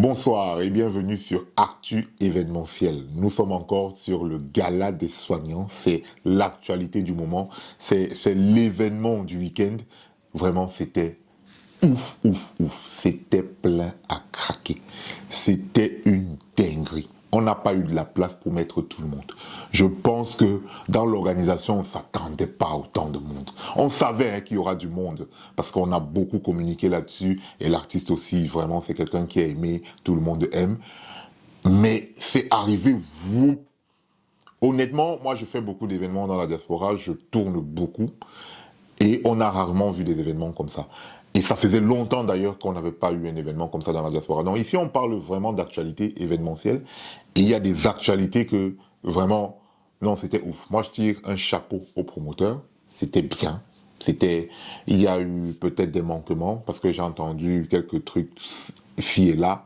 Bonsoir et bienvenue sur Actu événementiel. Nous sommes encore sur le gala des soignants. C'est l'actualité du moment. C'est l'événement du week-end. Vraiment, c'était ouf. C'était plein à craquer. C'était une dinguerie. On n'a pas eu de la place pour mettre tout le monde. Je pense que dans l'organisation, on ne s'attendait pas à autant de monde. On savait qu'il y aura du monde parce qu'on a beaucoup communiqué là-dessus et l'artiste aussi, vraiment, c'est quelqu'un qui a aimé, tout le monde aime. Mais c'est arrivé, vous. Honnêtement, moi, je fais beaucoup d'événements dans la diaspora, je tourne beaucoup et on a rarement vu des événements comme ça. Et ça faisait longtemps d'ailleurs qu'on n'avait pas eu un événement comme ça dans la diaspora. Donc ici, on parle vraiment d'actualité événementielle. Et il y a des actualités que vraiment, non, c'était ouf. Moi, je tire un chapeau aux promoteurs. C'était bien. Il y a eu peut-être des manquements parce que j'ai entendu quelques trucs ici et là.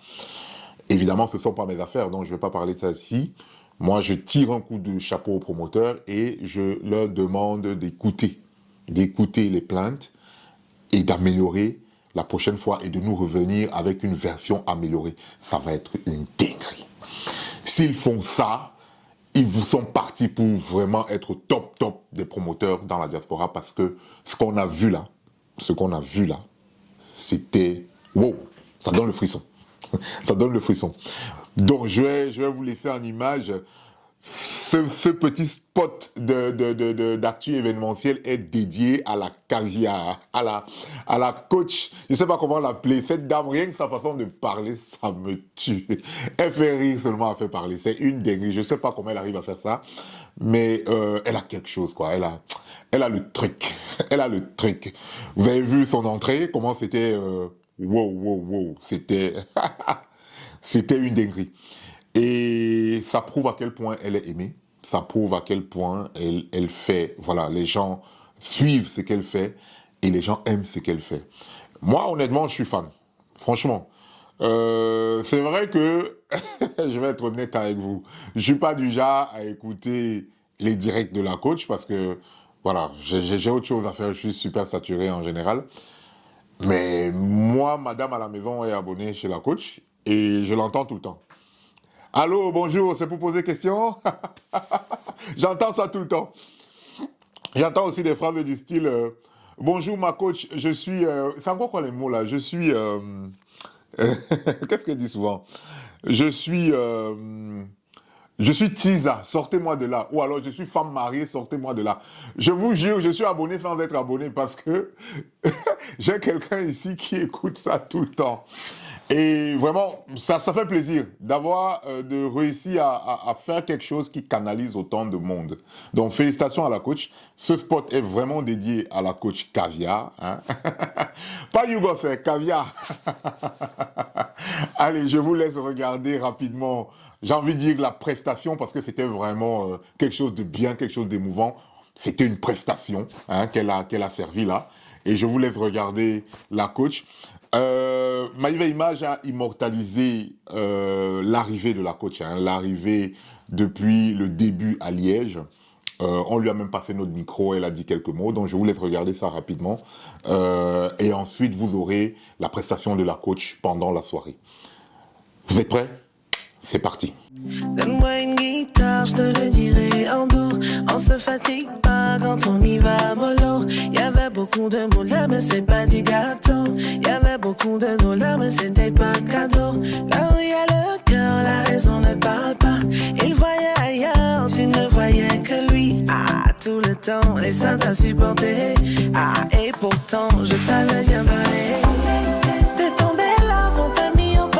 Évidemment, ce ne sont pas mes affaires, donc je ne vais pas parler de ça ici. Moi, je tire un coup de chapeau aux promoteurs et je leur demande d'écouter les plaintes et d'améliorer la prochaine fois et de nous revenir avec une version améliorée. Ça va être une dinguerie. S'ils font ça, ils vous sont partis pour vraiment être top des promoteurs dans la diaspora parce que ce qu'on a vu là, c'était wow, ça donne le frisson. Ça donne le frisson. Donc je vais vous laisser en image. Ce petit spot d'actu événementiel est dédié à la caviar, à la coach, je ne sais pas comment l'appeler, cette dame, rien que sa façon de parler, ça me tue. Elle fait rire seulement, elle fait parler, c'est une dinguerie, je ne sais pas comment elle arrive à faire ça, mais elle a quelque chose, quoi, elle a le truc, Vous avez vu son entrée, comment c'était, wow, c'était une dinguerie. Et ça prouve à quel point elle est aimée, ça prouve à quel point elle fait, voilà, les gens suivent ce qu'elle fait et les gens aiment ce qu'elle fait. Moi, honnêtement, je suis fan, franchement. C'est vrai que, je vais être honnête avec vous, je ne suis pas du genre à écouter les directs de la coach parce que, voilà, j'ai autre chose à faire, je suis super saturé en général. Mais moi, madame à la maison est abonnée chez la coach et je l'entends tout le temps. Allô, bonjour, c'est pour poser question. J'entends ça tout le temps. J'entends aussi des phrases du style bonjour ma coach, je suis... c'est encore quoi les mots là? Je suis... Qu'est-ce qu'elle dit souvent? Je suis Tisa, sortez-moi de là. Ou alors je suis femme mariée, sortez-moi de là. Je vous jure, je suis abonné sans être abonné parce que j'ai quelqu'un ici qui écoute ça tout le temps. Et vraiment, ça fait plaisir d'avoir de réussir à faire quelque chose qui canalise autant de monde. Donc, félicitations à la coach. Ce spot est vraiment dédié à la coach Caviar. Hein? Pas Yougo, c'est Caviar. Allez, je vous laisse regarder rapidement. J'ai envie de dire la prestation parce que c'était vraiment quelque chose de bien, quelque chose d'émouvant. C'était une prestation hein, qu'elle a servi là. Et je vous laisse regarder la coach. Maïva Image a immortalisé l'arrivée de la coach, hein, l'arrivée depuis le début à Liège. On lui a même pas fait notre micro, elle a dit quelques mots, donc je vous laisse regarder ça rapidement. Et ensuite, vous aurez la prestation de la coach pendant la soirée. Vous êtes prêts? C'est parti. Donne-moi une guitare, je te le dirai en dos. On se fatigue pas quand on y va mollo. Y'avait beaucoup de mots là, mais c'est pas du gâteau. Y'avait beaucoup de dollars, mais c'était pas cadeau. Là où y a le cœur, la raison ne parle pas. Il voyait ailleurs, tu ne voyais que lui. Ah, tout le temps, et ça t'a supporté. Ah, et pourtant, je t'avais bien parlé. T'es tombé là, on t'a mis au bas.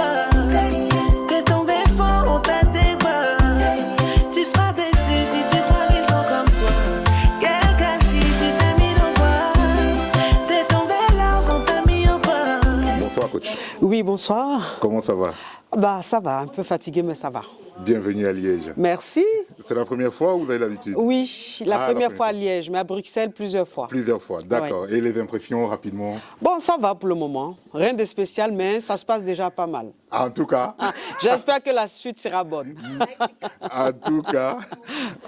Oui, bonsoir. Comment ça va? Bah, ça va, un peu fatigué, mais ça va. Bienvenue à Liège. Merci. C'est la première fois ou vous avez l'habitude? Oui, la première fois à Liège, mais à Bruxelles plusieurs fois. Plusieurs fois, d'accord. Ouais. Et les impressions rapidement? Bon, ça va pour le moment. Rien de spécial, mais ça se passe déjà pas mal. En tout cas. J'espère que la suite sera bonne. En tout cas,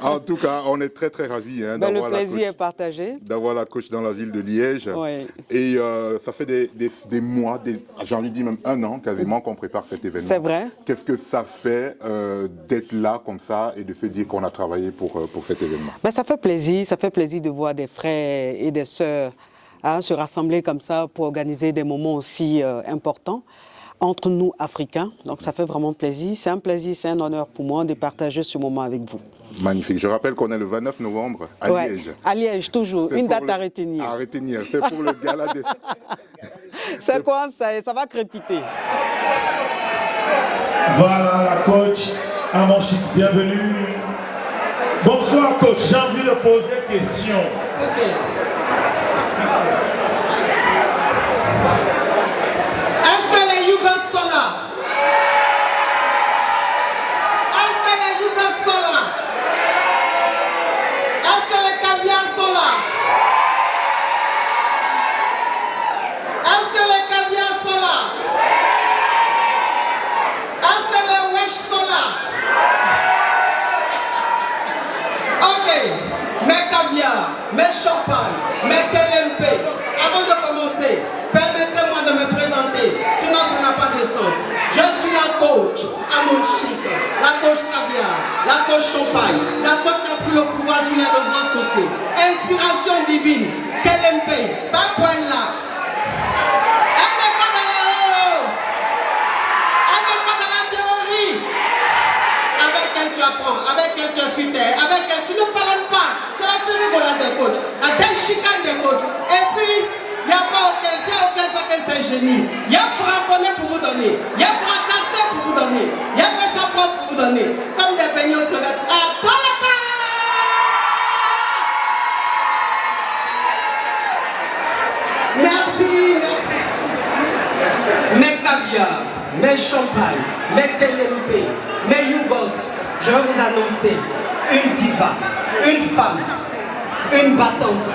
En tout cas, on est très très ravis Ben, le d'avoir plaisir est partagé. d'avoir la coach dans la ville de Liège. Oui. Et ça fait des mois, j'ai envie de dire même un an quasiment qu'on prépare cet événement. C'est vrai. Qu'est-ce que ça fait d'être là comme ça et de se dire qu'on a travaillé pour cet événement? Ben, ça fait plaisir de voir des frères et des sœurs se rassembler comme ça pour organiser des moments aussi importants entre nous Africains. Donc ça fait vraiment plaisir, c'est un honneur pour moi de partager ce moment avec vous. Magnifique. Je rappelle qu'on est le 29 novembre à Ouais, Liège. à Liège, toujours, une date à retenir. À retenir, c'est pour le gala des... C'est quoi ça va crépiter. Voilà la coach, Amanchik, bienvenue. Bonsoir coach, j'ai envie de poser une question. Est-ce que les Yougos sont là? Est-ce que les Yougos sont là? Est-ce que les caviars sont là? Est-ce que les caviars sont là? Est-ce que les wesh sont là? Ok, mes caviars, mes champagnes, mes KLMP. Avant de commencer, permettez-moi de me présenter, sinon ça n'a pas de sens. Je suis la coach Amanchik, la coach caviar, la coach champagne, la coach qui a pris le pouvoir sur les réseaux sociaux. Inspiration divine, KLMP, pas point là. Elle n'est pas dans la elle n'est pas dans la théorie. Avec elle tu apprends, avec elle tu es sur terre, avec elle tu ne parles pas. C'est la fait rigolade des coachs, la déchicane des coachs. Et puis, il n'y a pas aucun c'est génie. Il y a frapponné pour vous donner, il y a fracassé pour vous donner, il y a fait sa propre pour vous donner. Comme des beignets aux crevettes. Attends la table. Merci, merci. Mes caviars, mes champagnes, mes KLMP, mes Yougos, je vais vous annoncer une diva, une femme, une battante,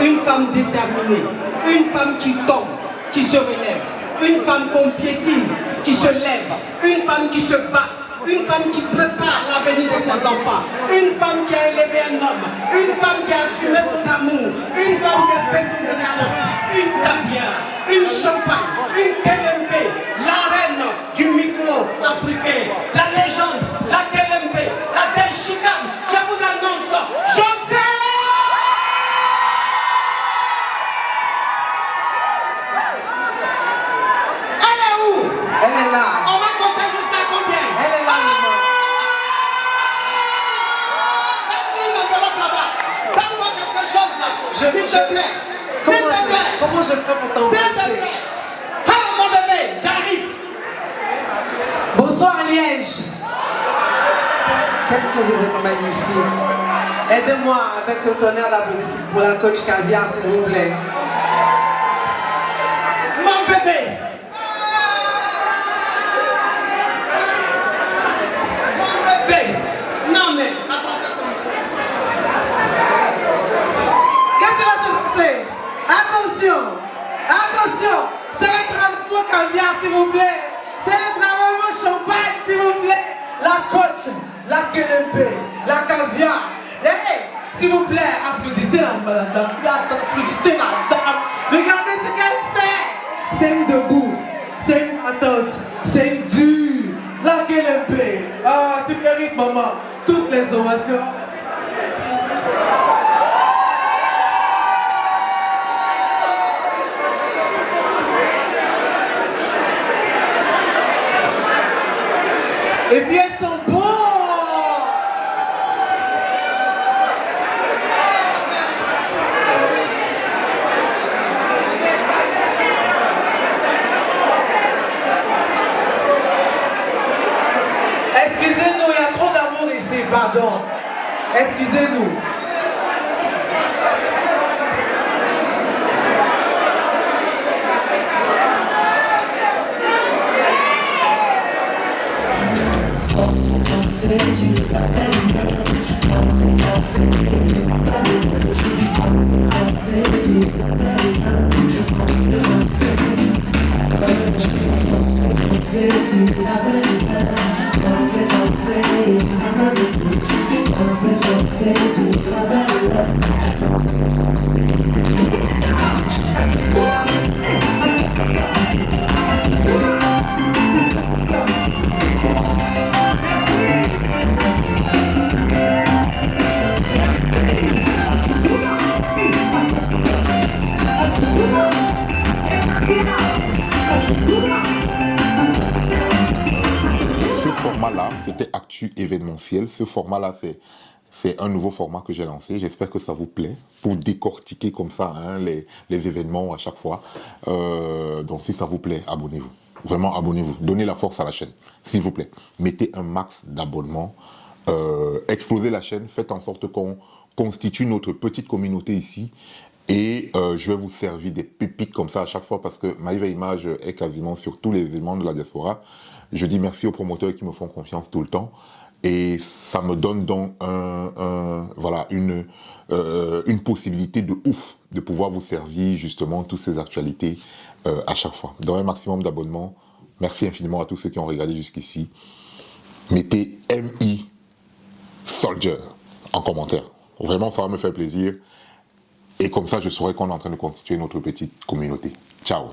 une femme déterminée, une femme qui tombe, qui se relève, une femme qu'on piétine, qui se lève, une femme qui se bat, une femme qui prépare l'avenir de ses enfants, une femme qui a élevé un homme, une femme qui a assumé son amour, une femme qui a pétri de talent, une caviar, une champagne, une KLMP, la reine du micro africain, la légende, la KLMP, la belle chicane, je vous annonce, José! Elle est où? Elle est là. On va compter jusqu'à combien? Elle est là, maman. Donne-lui l'enveloppe là-bas. Donne-moi quelque chose là. Je- S'il te plaît. S'il te plaît. Comment je fais pour S'il te t'embrasser? plaît. Ah mon bébé, j'arrive. Bonsoir Liège. Quel que vous êtes magnifique. Aidez-moi avec un tonnerre d'applaudissements pour la coach caviar, s'il vous plaît. Mon bébé. Mon bébé. Non mais, attends. Qu'est-ce qui va se passer? Attention. Attention. C'est le travail de mon caviar, s'il vous plaît. C'est le travail de mon champagne, s'il vous plaît. La coach, la KLMP, la caviar. Hey, s'il vous plaît, applaudissez la madame. Applaudissez la dame. Regardez ce qu'elle fait. C'est une debout. C'est une attente. C'est une dure. La KLMP. Ah, tu mérites, maman. Toutes les ovations. Et puis elles sont bonnes. Excusez-nous, il y a trop d'amour ici, pardon. Excusez-nous. Danser, danser, danser, format-là, c'était Actu événementiel. Ce format-là, c'est un nouveau format que j'ai lancé. J'espère que ça vous plaît, pour décortiquer comme ça hein, les événements à chaque fois. Donc si ça vous plaît, abonnez-vous. Vraiment, abonnez-vous. Donnez la force à la chaîne, s'il vous plaît. Mettez un max d'abonnements. Explosez la chaîne. Faites en sorte qu'on constitue notre petite communauté ici. Et je vais vous servir des pépites comme ça à chaque fois parce que Maïva Image est quasiment sur tous les événements de la diaspora. Je dis merci aux promoteurs qui me font confiance tout le temps. Et ça me donne donc voilà, une possibilité de ouf de pouvoir vous servir justement toutes ces actualités à chaque fois. Dans un maximum d'abonnements, merci infiniment à tous ceux qui ont regardé jusqu'ici. Mettez MI Soldier en commentaire. Vraiment, ça va me faire plaisir. Et comme ça, je saurai qu'on est en train de constituer notre petite communauté. Ciao.